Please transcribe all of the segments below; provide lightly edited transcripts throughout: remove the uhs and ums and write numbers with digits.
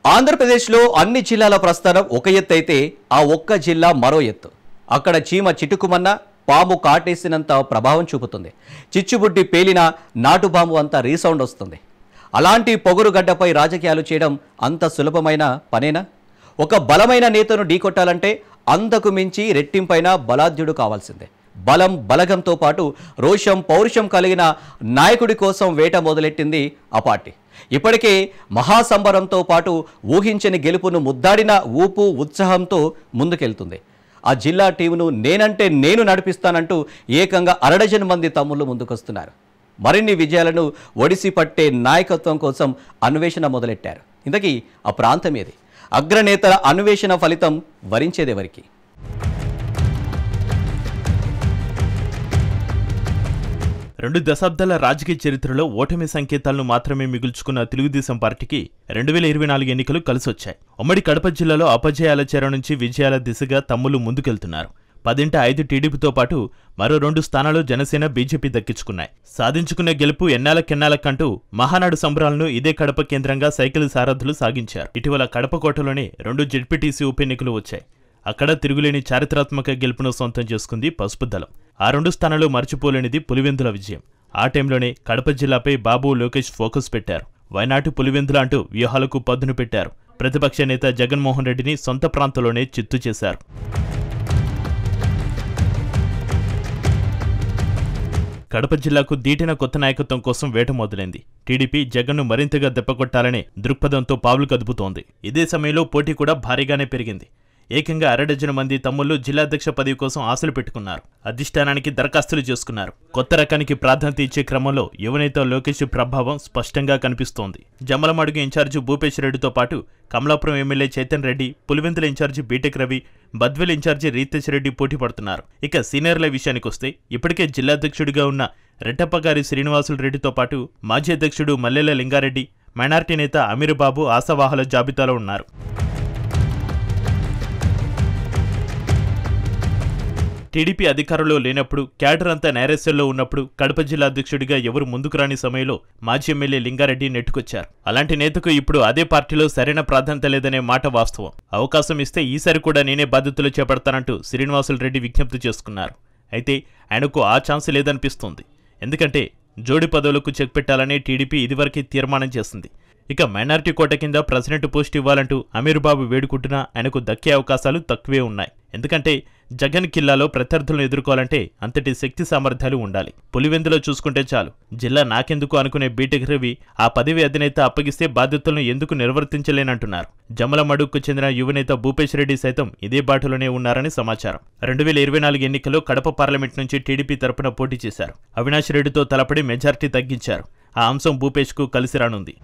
ఆంధ్రప్రదేశ్లో అన్ని జిల్లాల ప్రస్థానం ఒక ఎత్తు అయితే ఆ ఒక్క జిల్లా మరో ఎత్తు. అక్కడ చీమ చిటుకుమన్నా పాము కాటేసినంత ప్రభావం చూపుతుంది. చిచ్చుబుడ్డి పేలిన నాటుబాంబు అంత రీసౌండ్ వస్తుంది. అలాంటి పొగరుగడ్డపై రాజకీయాలు చేయడం అంత సులభమైన పనేనా? ఒక బలమైన నేతను ఢీకొట్టాలంటే అంతకు మించి రెట్టింపైన బలాఢ్యుడు కావాల్సిందే. బలం బలగంతో పాటు రోషం పౌరుషం కలిగిన నాయకుడి కోసం వేట మొదలెట్టింది ఆ పార్టీ. ఇప్పటికే మహాసంబరంతో పాటు ఊహించని గెలుపును ముద్దాడిన ఊపు ఉత్సాహంతో ముందుకెళ్తుంది. ఆ జిల్లా టీమును నేనంటే నేను నడిపిస్తానంటూ ఏకంగా 60 మంది తమ్ముళ్ళు ముందుకొస్తున్నారు. మరిన్ని విజయాలను ఒడిసి పట్టే నాయకత్వం కోసం అన్వేషణ మొదలెట్టారు. ఇంతకీ ఆ ప్రాంతం ఏది? అగ్రనేతల అన్వేషణ ఫలితం వరించేదెవరికి? రెండు దశాబ్దాల రాజకీయ చరిత్రలో ఓటమి సంకేతాలను మాత్రమే మిగుల్చుకున్న తెలుగుదేశం పార్టీకి 2024 ఎన్నికలు కలిసొచ్చాయి. ఉమ్మడి కడప జిల్లాలో అపజయాల చెర నుంచి విజయాల దిశగా తమ్ముళ్లు ముందుకెళ్తున్నారు. 10 టీడీపీతో పాటు మరో 2 స్థానాలు జనసేన బీజేపీ దక్కించుకున్నాయి. సాధించుకున్న గెలుపు ఎన్నాళ్ళకెన్నాళ్ళకంటూ మహానాడు సంబరాలను ఇదే కడప కేంద్రంగా సైకిల్ సారథులు సాగించారు. ఇటీవల కడప కోటలోనే 2 జెడ్పీటీసీ ఉప ఎన్నికలు వచ్చాయి. అక్కడ తిరుగులేని చారిత్రాత్మక గెలుపును సొంతం చేసుకుంది పసుపు దళం. ఆ 2 స్థానాలు మర్చిపోలేనిది పులివెందుల విజయం. ఆ టైంలోనే కడప జిల్లాపై బాబు లోకేష్ ఫోకస్ పెట్టారు. వైనాటు పులివెందుల అంటూ వ్యూహాలకు పదును పెట్టారు. ప్రతిపక్ష నేత జగన్మోహన్ రెడ్డిని సొంత ప్రాంతంలోనే చిత్తు చేశారు. కడప జిల్లాకు దీటిన కొత్త నాయకత్వం కోసం వేట మొదలైంది. టీడీపీ జగన్ను మరింతగా దెబ్బకొట్టాలనే దృక్పథంతో పావులు కదుపుతోంది. ఇదే సమయంలో పోటీ కూడా భారీగానే పెరిగింది. ఏకంగా 60 మంది తమ్ముళ్లు జిల్లాధ్యక్ష పదవి కోసం ఆశలు పెట్టుకున్నారు. అధిష్టానానికి దరఖాస్తులు చేసుకున్నారు. కొత్త రకానికి ప్రాధాన్యత ఇచ్చే క్రమంలో యువనేత లోకేష్ ప్రభావం స్పష్టంగా కనిపిస్తోంది. జమ్మలమడుగు ఇన్ఛార్జి భూపేశ్ రెడ్డితో పాటు Kamalapuram MLA Chaitan Reddy, Pulivendula incharge BTech Ravi, Badvel incharge Ritesh Reddy పోటీ పడుతున్నారు. ఇక సీనియర్ల విషయానికొస్తే ఇప్పటికే జిల్లాధ్యక్షుడిగా ఉన్న రెడ్డప్పగారి శ్రీనివాసులు రెడ్డితో పాటు మాజీ అధ్యక్షుడు మల్లెల లింగారెడ్డి, మైనార్టీ నేత అమీరుబాబు ఆశావాహుల జాబితాలో ఉన్నారు. టీడీపీ అధికారంలో లేనప్పుడు, క్యాడర్ అంతా నైరాశ్యంలో ఉన్నప్పుడు కడప జిల్లా అధ్యక్షుడిగా ఎవరు ముందుకు రాని సమయంలో మాజీ ఎమ్మెల్యే లింగారెడ్డి నెట్టుకొచ్చారు. అలాంటి నేతకు ఇప్పుడు అదే పార్టీలో సరైన ప్రాధాన్యత లేదనే మాట వాస్తవం. అవకాశం ఇస్తే ఈసారి కూడా నేనే బాధ్యతలు చేపడతానంటూ శ్రీనివాసులు రెడ్డి విజ్ఞప్తి చేసుకున్నారు. అయితే ఆయనకు ఆ ఛాన్స్ లేదనిపిస్తోంది. ఎందుకంటే జోడి పదవులకు చెక్ పెట్టాలని టీడీపీ ఇదివరకే తీర్మానం చేసింది. ఇక మైనార్టీ కోట కింద ప్రెసిడెంట్ పోస్ట్ ఇవ్వాలంటూ అమీరుబాబు వేడుకుంటున్నా ఆయనకు దక్కే అవకాశాలు తక్కువే ఉన్నాయి. ఎందుకంటే జగన్ కిల్లాలో ప్రత్యర్థులను ఎదుర్కోవాలంటే అంతటి శక్తి సామర్థ్యాలు ఉండాలి. పులివెందులో చూసుకుంటే చాలు. జిల్లా నాకెందుకు అనుకునే బీటెక్ రవి ఆ పదవి అధినేత అప్పగిస్తే బాధ్యతలను ఎందుకు నిర్వర్తించలేనంటున్నారు. జమ్మలమడుగుకు చెందిన యువనేత భూపేశ్ రెడ్డి సైతం ఇదే బాటలోనే ఉన్నారని సమాచారం. 2024 ఎన్నికల్లో కడప పార్లమెంట్ నుంచి టీడీపీ తరపున పోటీ చేశారు. అవినాష్ రెడ్డితో తలపడి మెజార్టీ తగ్గించారు. ఆ అంశం భూపేష్కు కలిసి రానుంది.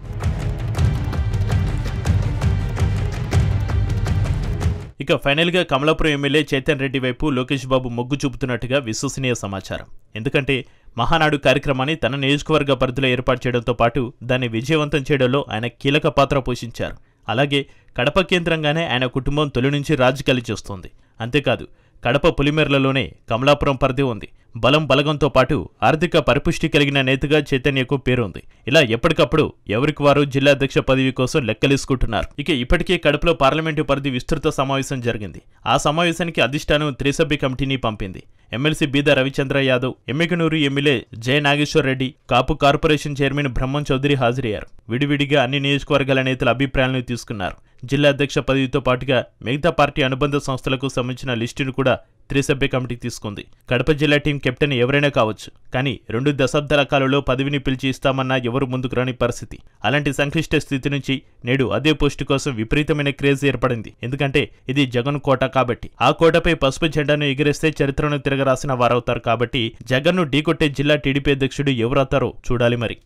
ఇక ఫైనల్గా కమలాపురం ఎమ్మెల్యే చైతన్ రెడ్డి వైపు లోకేష్ బాబు మొగ్గు చూపుతున్నట్టుగా విశ్వసనీయ సమాచారం. ఎందుకంటే మహానాడు కార్యక్రమాన్ని తన నియోజకవర్గ పరిధిలో ఏర్పాటు చేయడంతో పాటు దాన్ని విజయవంతం చేయడంలో ఆయన కీలక పాత్ర పోషించారు. అలాగే కడప కేంద్రంగానే ఆయన కుటుంబం తొలి నుంచి రాజకీయాలు చేస్తోంది. అంతేకాదు కడప పులిమెర్లలోనే కమలాపురం పరిధి ఉంది. బలం బలగంతో పాటు ఆర్థిక పరిపుష్టి కలిగిన నేతగా చైతన్యకు పేరుంది. ఇలా ఎప్పటికప్పుడు ఎవరికి వారు జిల్లాధ్యక్ష పదవి కోసం లెక్కలేసుకుంటున్నారు. ఇక ఇప్పటికే కడపలో పార్లమెంటు పరిధి విస్తృత సమావేశం జరిగింది. ఆ సమావేశానికి అధిష్టానం 3 సభ్య కమిటీని పంపింది. ఎమ్మెల్సీ బీద రవిచంద్ర యాదవ్, ఎమ్మికనూరు ఎమ్మెల్యే జయ నాగేశ్వర్ రెడ్డి, కాపు కార్పొరేషన్ చైర్మన్ బ్రహ్మం చౌదరి హాజరయ్యారు. విడివిడిగా అన్ని నియోజకవర్గాల నేతల అభిప్రాయాలను తీసుకున్నారు. జిల్లా అధ్యక్ష పదవితో పాటుగా మిగతా పార్టీ అనుబంధ సంస్థలకు సంబంధించిన లిస్టును కూడా 3 సభ్య కమిటీ తీసుకుంది. కడప జిల్లా టీం కెప్టెన్ ఎవరైనా కావచ్చు. కానీ 2 దశాబ్దాల కాలంలో పదవిని పిలిచి ఇస్తామన్నా ఎవరు ముందుకు రాని పరిస్థితి. అలాంటి సంక్లిష్ట స్థితి నుంచి నేడు అదే పోస్టు కోసం విపరీతమైన క్రేజ్ ఏర్పడింది. ఎందుకంటే ఇది జగన్ కోట కాబట్టి. ఆ కోటపై పసుపు జెండాను ఎగిరేస్తే చరిత్రను తిరగరాసిన వారవుతారు కాబట్టి జగన్ను ఢీకొట్టే జిల్లా టీడీపీ అధ్యక్షుడు ఎవరవుతారో చూడాలి మరి.